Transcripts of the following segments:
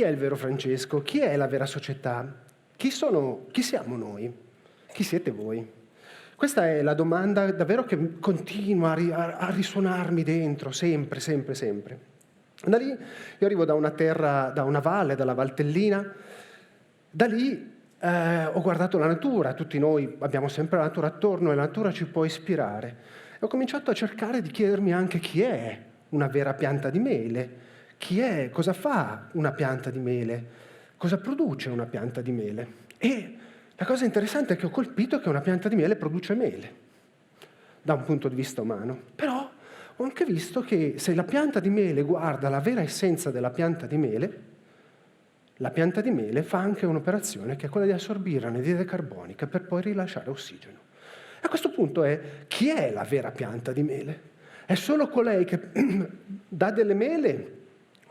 chi è il vero Francesco? Chi è la vera società? Chi siamo noi? Chi siete voi? Questa è la domanda davvero che continua a risuonarmi dentro, sempre, sempre, sempre. Da lì io arrivo da una terra, da una valle, dalla Valtellina. Da lì ho guardato la natura, tutti noi abbiamo sempre la natura attorno e la natura ci può ispirare. E ho cominciato a cercare di chiedermi anche chi è una vera pianta di mele, cosa fa una pianta di mele, cosa produce una pianta di mele. E la cosa interessante è che ho colpito che una pianta di mele produce mele, da un punto di vista umano. Però ho anche visto che se la pianta di mele guarda la vera essenza della pianta di mele, la pianta di mele fa anche un'operazione che è quella di assorbire anidride carbonica per poi rilasciare ossigeno. A questo punto chi è la vera pianta di mele? È solo colei che dà delle mele?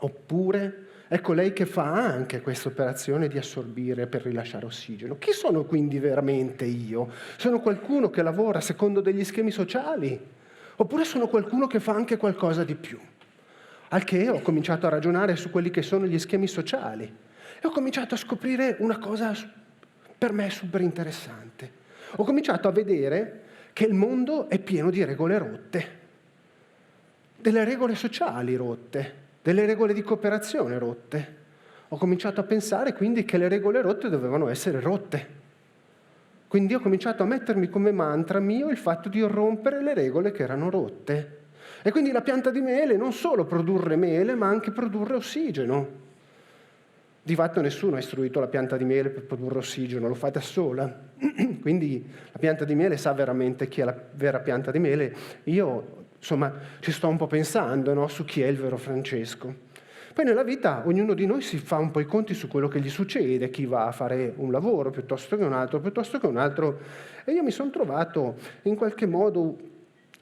Oppure è colei che fa anche questa operazione di assorbire per rilasciare ossigeno? Chi sono quindi veramente io? Sono qualcuno che lavora secondo degli schemi sociali? Oppure sono qualcuno che fa anche qualcosa di più? Al che ho cominciato a ragionare su quelli che sono gli schemi sociali. E ho cominciato a scoprire una cosa per me super interessante. Ho cominciato a vedere che il mondo è pieno di regole rotte, delle regole sociali rotte, delle regole di cooperazione rotte. Ho cominciato a pensare quindi che le regole rotte dovevano essere rotte. Quindi ho cominciato a mettermi come mantra mio il fatto di rompere le regole che erano rotte. E quindi la pianta di mele non solo produrre mele, ma anche produrre ossigeno. Di fatto nessuno ha istruito la pianta di mele per produrre ossigeno, lo fa da sola. Quindi la pianta di mele sa veramente chi è la vera pianta di mele. Io, insomma, ci sto un po' pensando, no, su chi è il vero Francesco. Poi nella vita ognuno di noi si fa un po' i conti su quello che gli succede, chi va a fare un lavoro piuttosto che un altro. E io mi sono trovato in qualche modo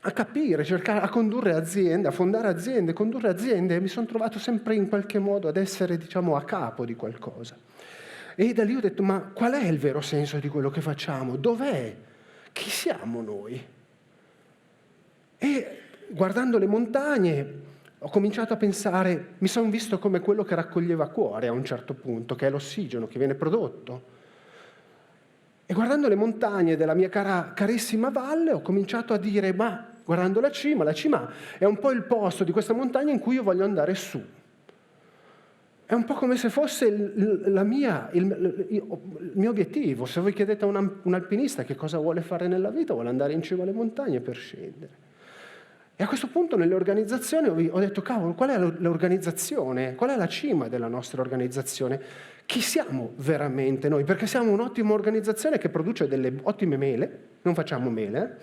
a capire, cercare, a condurre aziende, a fondare aziende, condurre aziende, e mi sono trovato sempre in qualche modo ad essere, diciamo, a capo di qualcosa. E da lì ho detto, ma qual è il vero senso di quello che facciamo? Dov'è? Chi siamo noi? E guardando le montagne ho cominciato a pensare, mi sono visto come quello che raccoglieva cuore a un certo punto, che è l'ossigeno che viene prodotto. E guardando le montagne della mia carissima valle ho cominciato a dire, ma guardando la cima è un po' il posto di questa montagna in cui io voglio andare su. È un po' come se fosse il mio obiettivo. Se voi chiedete a un alpinista che cosa vuole fare nella vita, vuole andare in cima alle montagne per scendere. E a questo punto nelle organizzazioni ho detto, cavolo, qual è l'organizzazione? Qual è la cima della nostra organizzazione? Chi siamo veramente noi? Perché siamo un'ottima organizzazione che produce delle ottime mele, non facciamo mele,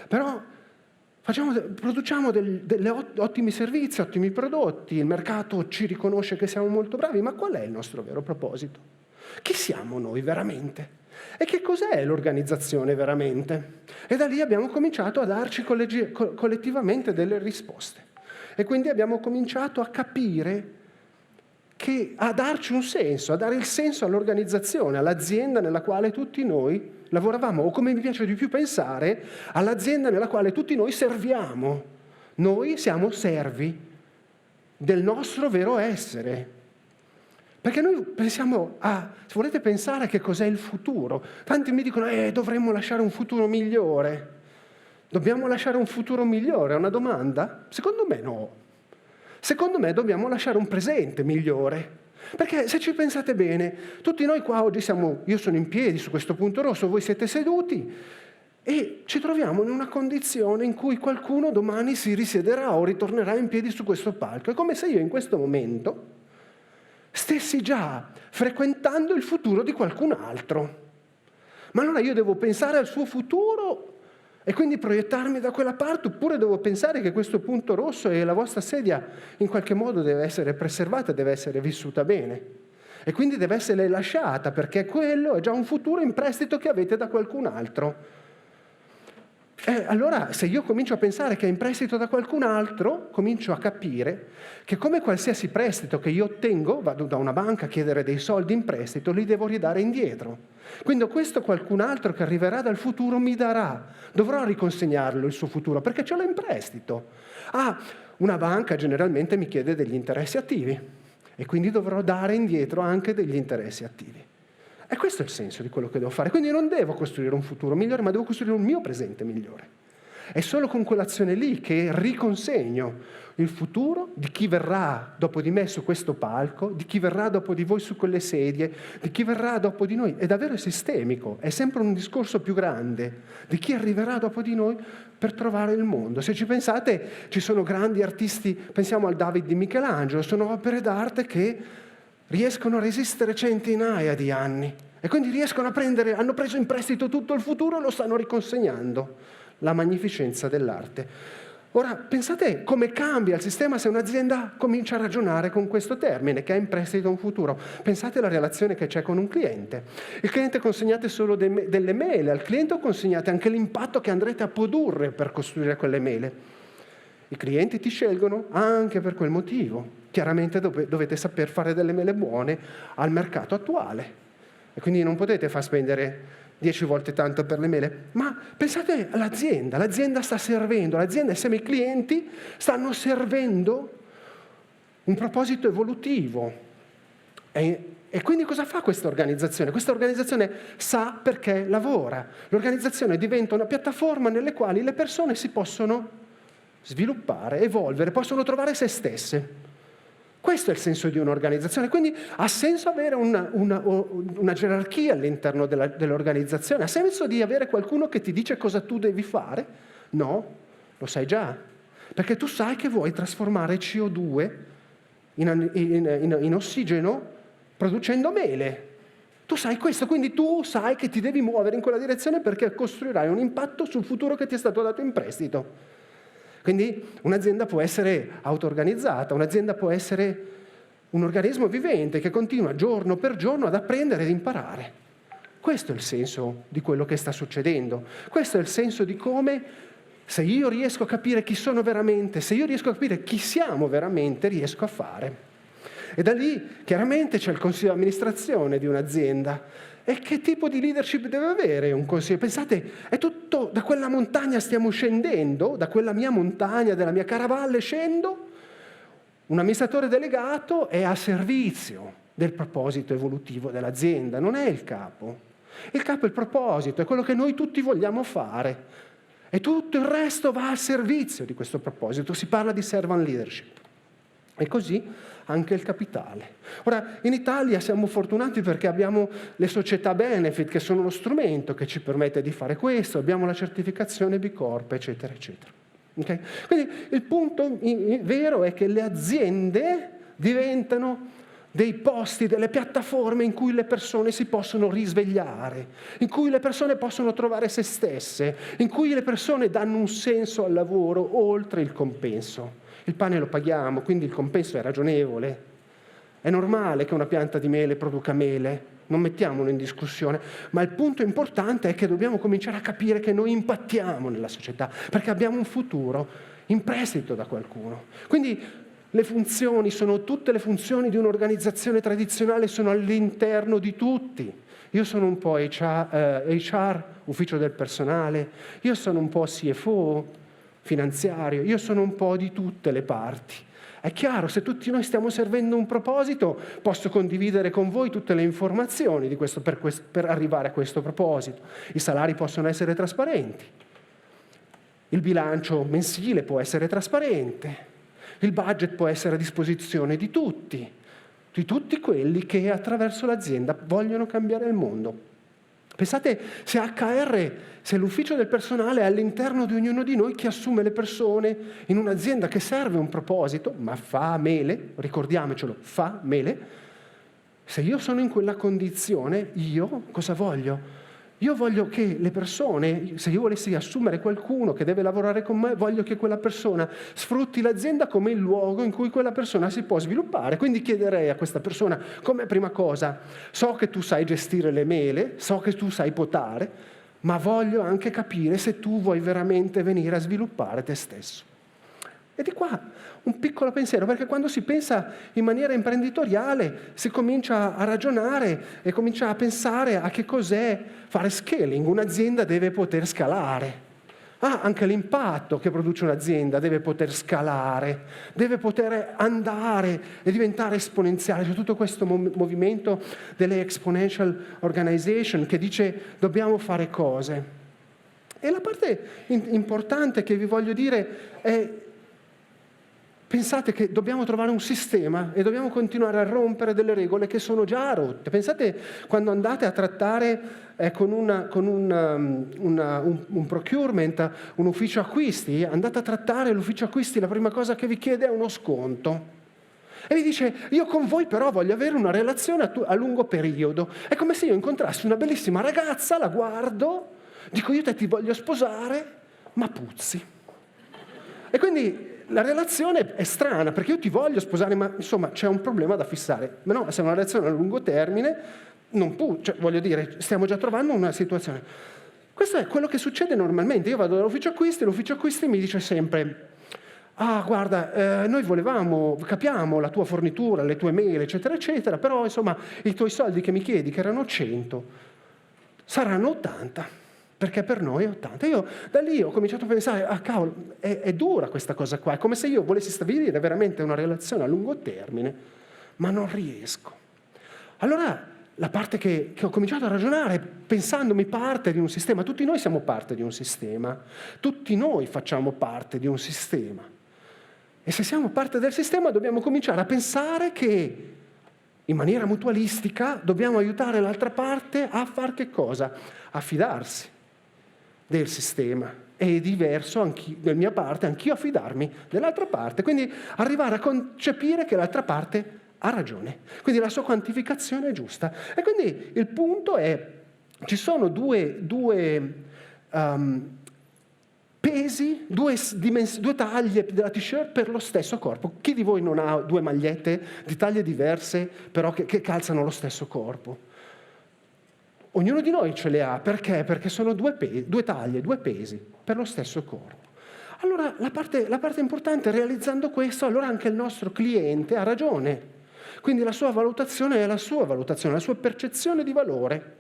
però produciamo delle ottimi servizi, ottimi prodotti, il mercato ci riconosce che siamo molto bravi, ma qual è il nostro vero proposito? Chi siamo noi veramente? E che cos'è l'organizzazione veramente? E da lì abbiamo cominciato a darci collettivamente delle risposte. E quindi abbiamo cominciato a capire a darci un senso, a dare il senso all'organizzazione, all'azienda nella quale tutti noi lavoravamo, o come mi piace di più pensare, all'azienda nella quale tutti noi serviamo. Noi siamo servi del nostro vero essere. Perché noi pensiamo se volete pensare che cos'è il futuro, tanti mi dicono, dovremmo lasciare un futuro migliore. Dobbiamo lasciare un futuro migliore? È una domanda? Secondo me no. Secondo me dobbiamo lasciare un presente migliore. Perché se ci pensate bene, tutti noi qua oggi io sono in piedi su questo punto rosso, voi siete seduti e ci troviamo in una condizione in cui qualcuno domani si risiederà o ritornerà in piedi su questo palco. È come se io in questo momento stessi già frequentando il futuro di qualcun altro. Ma allora io devo pensare al suo futuro e quindi proiettarmi da quella parte, oppure devo pensare che questo punto rosso e la vostra sedia in qualche modo deve essere preservata, deve essere vissuta bene. E quindi deve essere lasciata, perché quello è già un futuro in prestito che avete da qualcun altro. Allora, se io comincio a pensare che è in prestito da qualcun altro, comincio a capire che come qualsiasi prestito che io ottengo, vado da una banca a chiedere dei soldi in prestito, li devo ridare indietro. Quindi questo qualcun altro che arriverà dal futuro mi darà, dovrò riconsegnarlo il suo futuro, perché ce l'ho in prestito. Una banca generalmente mi chiede degli interessi attivi. e quindi dovrò dare indietro anche degli interessi attivi. E questo è il senso di quello che devo fare. Quindi non devo costruire un futuro migliore, ma devo costruire un mio presente migliore. È solo con quell'azione lì che riconsegno il futuro di chi verrà dopo di me su questo palco, di chi verrà dopo di voi su quelle sedie, di chi verrà dopo di noi. È davvero sistemico, è sempre un discorso più grande di chi arriverà dopo di noi per trovare il mondo. Se ci pensate, ci sono grandi artisti, pensiamo al David di Michelangelo, sono opere d'arte che riescono a resistere centinaia di anni e quindi riescono a hanno preso in prestito tutto il futuro e lo stanno riconsegnando. La magnificenza dell'arte. Ora, pensate come cambia il sistema se un'azienda comincia a ragionare con questo termine, che ha in prestito un futuro. Pensate alla relazione che c'è con un cliente. Il cliente consegnate solo delle mele, al cliente o consegnate anche l'impatto che andrete a produrre per costruire quelle mele. I clienti ti scelgono anche per quel motivo. Chiaramente dovete saper fare delle mele buone al mercato attuale. E quindi non potete far spendere 10 volte tanto per le mele, ma pensate all'azienda, l'azienda sta servendo, l'azienda insieme ai clienti stanno servendo un proposito evolutivo. E quindi cosa fa questa organizzazione? Questa organizzazione sa perché lavora. L'organizzazione diventa una piattaforma nelle quali le persone si possono sviluppare, evolvere, possono trovare se stesse. Questo è il senso di un'organizzazione, quindi ha senso avere una gerarchia all'interno dell'organizzazione, ha senso di avere qualcuno che ti dice cosa tu devi fare? No, lo sai già, perché tu sai che vuoi trasformare CO2 in ossigeno producendo mele. Tu sai questo, quindi tu sai che ti devi muovere in quella direzione perché costruirai un impatto sul futuro che ti è stato dato in prestito. Quindi un'azienda può essere auto-organizzata, un'azienda può essere un organismo vivente che continua giorno per giorno ad apprendere ed imparare. Questo è il senso di quello che sta succedendo. Questo è il senso di come, se io riesco a capire chi sono veramente, se io riesco a capire chi siamo veramente, riesco a fare. E da lì chiaramente c'è il consiglio di amministrazione di un'azienda. E che tipo di leadership deve avere un consiglio? Pensate, è tutto, da quella montagna stiamo scendendo, da quella mia montagna, della mia caravalle scendo, un amministratore delegato è a servizio del proposito evolutivo dell'azienda, non è il capo. Il capo è il proposito, è quello che noi tutti vogliamo fare. E tutto il resto va al servizio di questo proposito. Si parla di servant leadership. E così anche il capitale. Ora, in Italia siamo fortunati perché abbiamo le società benefit, che sono lo strumento che ci permette di fare questo, abbiamo la certificazione B Corp, eccetera, eccetera. Okay? Quindi il punto vero è che le aziende diventano dei posti, delle piattaforme in cui le persone si possono risvegliare, in cui le persone possono trovare se stesse, in cui le persone danno un senso al lavoro oltre il compenso. Il pane lo paghiamo, quindi il compenso è ragionevole. È normale che una pianta di mele produca mele, non mettiamolo in discussione, ma il punto importante è che dobbiamo cominciare a capire che noi impattiamo nella società, perché abbiamo un futuro in prestito da qualcuno. Quindi le funzioni sono tutte le funzioni di un'organizzazione tradizionale, sono all'interno di tutti. Io sono un po' HR, ufficio del personale, io sono un po' CFO, finanziario, io sono un po' di tutte le parti. È chiaro, se tutti noi stiamo servendo un proposito, posso condividere con voi tutte le informazioni di questo, per arrivare a questo proposito. I salari possono essere trasparenti, il bilancio mensile può essere trasparente, il budget può essere a disposizione di tutti quelli che attraverso l'azienda vogliono cambiare il mondo. Pensate se HR, se l'ufficio del personale è all'interno di ognuno di noi che assume le persone in un'azienda che serve un proposito, ma fa mele, ricordiamocelo, fa mele. Se io sono in quella condizione, io cosa voglio? Io voglio che le persone, se io volessi assumere qualcuno che deve lavorare con me, voglio che quella persona sfrutti l'azienda come il luogo in cui quella persona si può sviluppare. Quindi chiederei a questa persona, come prima cosa, so che tu sai gestire le mele, so che tu sai potare, ma voglio anche capire se tu vuoi veramente venire a sviluppare te stesso. E di qua un piccolo pensiero, perché quando si pensa in maniera imprenditoriale si comincia a ragionare e comincia a pensare a che cos'è fare scaling. Un'azienda deve poter scalare. Anche l'impatto che produce un'azienda deve poter scalare, deve poter andare e diventare esponenziale. C'è tutto questo movimento delle exponential organization che dice dobbiamo fare cose. E la parte importante che vi voglio dire è: pensate che dobbiamo trovare un sistema e dobbiamo continuare a rompere delle regole che sono già rotte. Pensate quando andate a trattare con un procurement, un ufficio acquisti, andate a trattare l'ufficio acquisti, la prima cosa che vi chiede è uno sconto. E vi dice: io con voi però voglio avere una relazione a lungo periodo. È come se io incontrassi una bellissima ragazza, la guardo, dico io te ti voglio sposare, ma puzzi. E quindi la relazione è strana, perché io ti voglio sposare, ma insomma c'è un problema da fissare. Ma no, se è una relazione a lungo termine, voglio dire, stiamo già trovando una situazione. Questo è quello che succede normalmente. Io vado dall'ufficio acquisti e l'ufficio acquisti mi dice sempre: guarda, noi capiamo la tua fornitura, le tue mail, eccetera, eccetera, però insomma i tuoi soldi che mi chiedi, che erano 100, saranno 80. Perché per noi è 80. Io da lì ho cominciato a pensare: cavolo, è dura questa cosa qua, è come se io volessi stabilire veramente una relazione a lungo termine, ma non riesco. Allora la parte che ho cominciato a ragionare, pensandomi parte di un sistema, tutti noi siamo parte di un sistema, tutti noi facciamo parte di un sistema. E se siamo parte del sistema dobbiamo cominciare a pensare che in maniera mutualistica dobbiamo aiutare l'altra parte a fare che cosa? A fidarsi del sistema. È diverso da mia parte anch'io a fidarmi dell'altra parte, quindi arrivare a concepire che l'altra parte ha ragione, quindi la sua quantificazione è giusta. E quindi il punto è: ci sono due pesi, due taglie della t-shirt per lo stesso corpo. Chi di voi non ha due magliette di taglie diverse però che calzano lo stesso corpo? Ognuno di noi ce le ha. Perché? Perché sono due taglie, due pesi per lo stesso corpo. Allora la parte importante, realizzando questo, allora anche il nostro cliente ha ragione. Quindi la sua valutazione è la sua valutazione, la sua percezione di valore.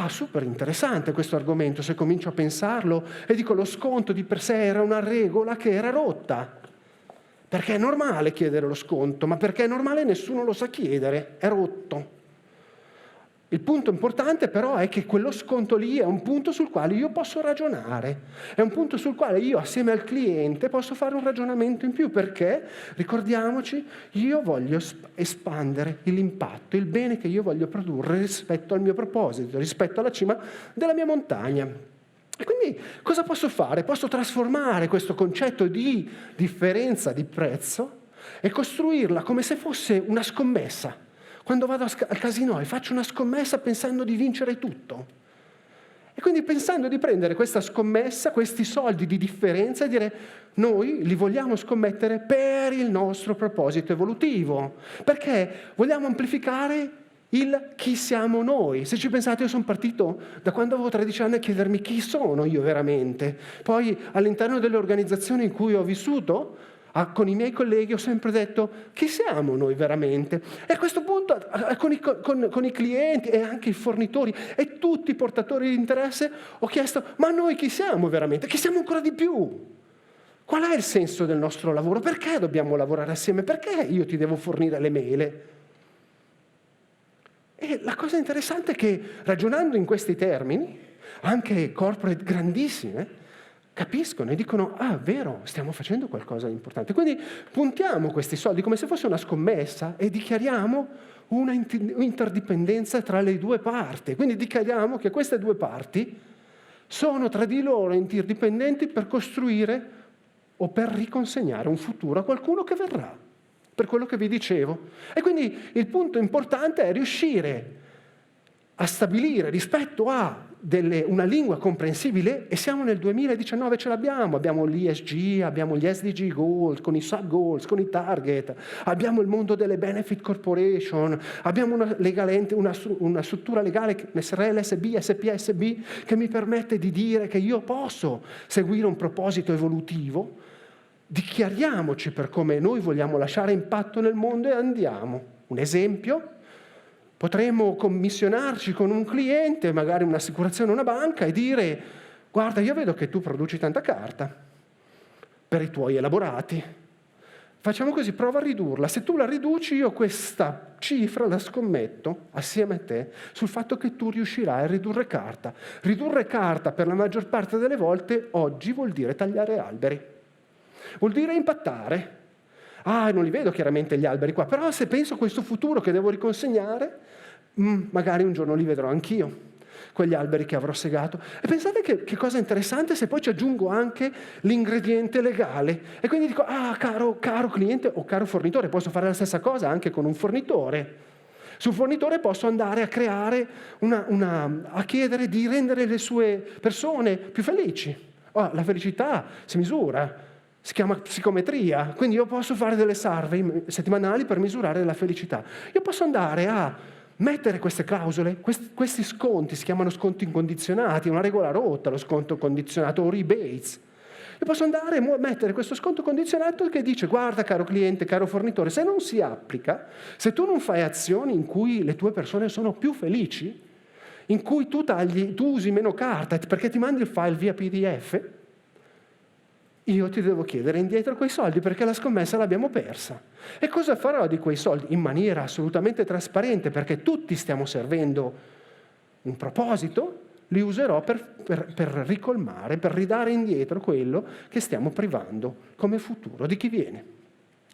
Super interessante questo argomento, se comincio a pensarlo e dico: lo sconto di per sé era una regola che era rotta. Perché è normale chiedere lo sconto, ma perché è normale nessuno lo sa chiedere, è rotto. Il punto importante però è che quello sconto lì è un punto sul quale io posso ragionare, è un punto sul quale io assieme al cliente posso fare un ragionamento in più, perché, ricordiamoci, io voglio espandere l'impatto, il bene che io voglio produrre rispetto al mio proposito, rispetto alla cima della mia montagna. E quindi cosa posso fare? Posso trasformare questo concetto di differenza di prezzo e costruirla come se fosse una scommessa. Quando vado al casino e faccio una scommessa pensando di vincere tutto. E quindi pensando di prendere questa scommessa, questi soldi di differenza e dire: noi li vogliamo scommettere per il nostro proposito evolutivo. Perché vogliamo amplificare il chi siamo noi. Se ci pensate, io sono partito da quando avevo 13 anni a chiedermi chi sono io veramente. Poi all'interno delle organizzazioni in cui ho vissuto, con i miei colleghi ho sempre detto: chi siamo noi veramente? E a questo punto con i clienti e anche i fornitori e tutti i portatori di interesse ho chiesto: ma noi chi siamo veramente? Chi siamo ancora di più? Qual è il senso del nostro lavoro? Perché dobbiamo lavorare assieme? Perché io ti devo fornire le mele? E la cosa interessante è che, ragionando in questi termini, anche corporate grandissime capiscono e dicono: vero, stiamo facendo qualcosa di importante. Quindi puntiamo questi soldi come se fosse una scommessa e dichiariamo una interdipendenza tra le due parti. Quindi dichiariamo che queste due parti sono tra di loro interdipendenti per costruire o per riconsegnare un futuro a qualcuno che verrà, per quello che vi dicevo. E quindi il punto importante è riuscire a stabilire rispetto a una lingua comprensibile, e siamo nel 2019, ce l'abbiamo. Abbiamo l'ESG, abbiamo gli SDG goals, con i sub-goals, con i target, abbiamo il mondo delle benefit corporation, abbiamo una struttura legale, SRL, SB, SPA, SB, che mi permette di dire che io posso seguire un proposito evolutivo. Dichiariamoci per come noi vogliamo lasciare impatto nel mondo e andiamo. Un esempio: potremmo commissionarci con un cliente, magari un'assicurazione o una banca, e dire: guarda, io vedo che tu produci tanta carta per i tuoi elaborati. Facciamo così, prova a ridurla. Se tu la riduci, io questa cifra la scommetto assieme a te sul fatto che tu riuscirai a ridurre carta. Ridurre carta per la maggior parte delle volte oggi vuol dire tagliare alberi. Vuol dire impattare. Non li vedo chiaramente gli alberi qua, però se penso a questo futuro che devo riconsegnare, magari un giorno li vedrò anch'io, quegli alberi che avrò segato. E pensate che cosa interessante se poi ci aggiungo anche l'ingrediente legale. E quindi dico, caro cliente o caro fornitore, posso fare la stessa cosa anche con un fornitore. Sul fornitore posso andare a creare, a chiedere di rendere le sue persone più felici. La felicità si misura. Si chiama psicometria, quindi io posso fare delle survey settimanali per misurare la felicità. Io posso andare a mettere queste clausole, questi sconti, si chiamano sconti incondizionati, una regola rotta, lo sconto condizionato o rebates. Io posso andare a mettere questo sconto condizionato che dice, guarda caro cliente, caro fornitore, se non si applica, se tu non fai azioni in cui le tue persone sono più felici, in cui tu usi meno carta perché ti mandi il file via PDF, io ti devo chiedere indietro quei soldi perché la scommessa l'abbiamo persa. E cosa farò di quei soldi? In maniera assolutamente trasparente, perché tutti stiamo servendo un proposito, li userò per ricolmare, per ridare indietro quello che stiamo privando come futuro di chi viene.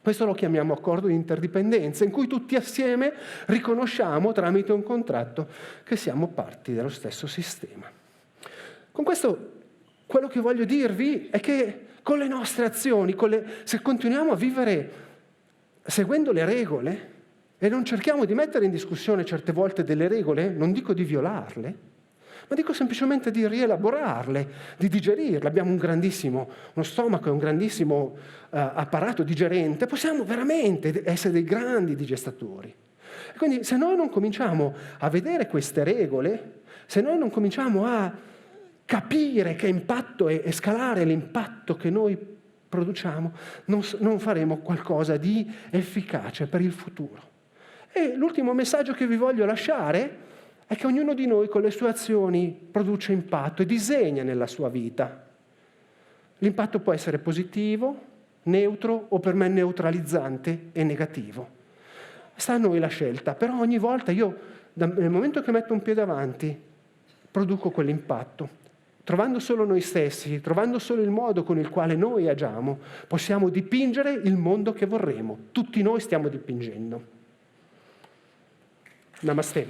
Questo lo chiamiamo accordo di interdipendenza, in cui tutti assieme riconosciamo tramite un contratto che siamo parti dello stesso sistema. Con questo, quello che voglio dirvi è che con le nostre azioni, se continuiamo a vivere seguendo le regole e non cerchiamo di mettere in discussione certe volte delle regole, non dico di violarle, ma dico semplicemente di rielaborarle, di digerirle. Abbiamo uno stomaco e un grandissimo apparato digerente, possiamo veramente essere dei grandi digestatori. E quindi se noi non cominciamo a vedere queste regole, se noi non cominciamo a capire che impatto e scalare l'impatto che noi produciamo, non faremo qualcosa di efficace per il futuro. E l'ultimo messaggio che vi voglio lasciare è che ognuno di noi con le sue azioni produce impatto e disegna nella sua vita. L'impatto può essere positivo, neutro o per me neutralizzante e negativo. Sta a noi la scelta, però ogni volta io, nel momento che metto un piede avanti, produco quell'impatto. Trovando solo noi stessi, trovando solo il modo con il quale noi agiamo, possiamo dipingere il mondo che vorremmo. Tutti noi stiamo dipingendo. Namaste.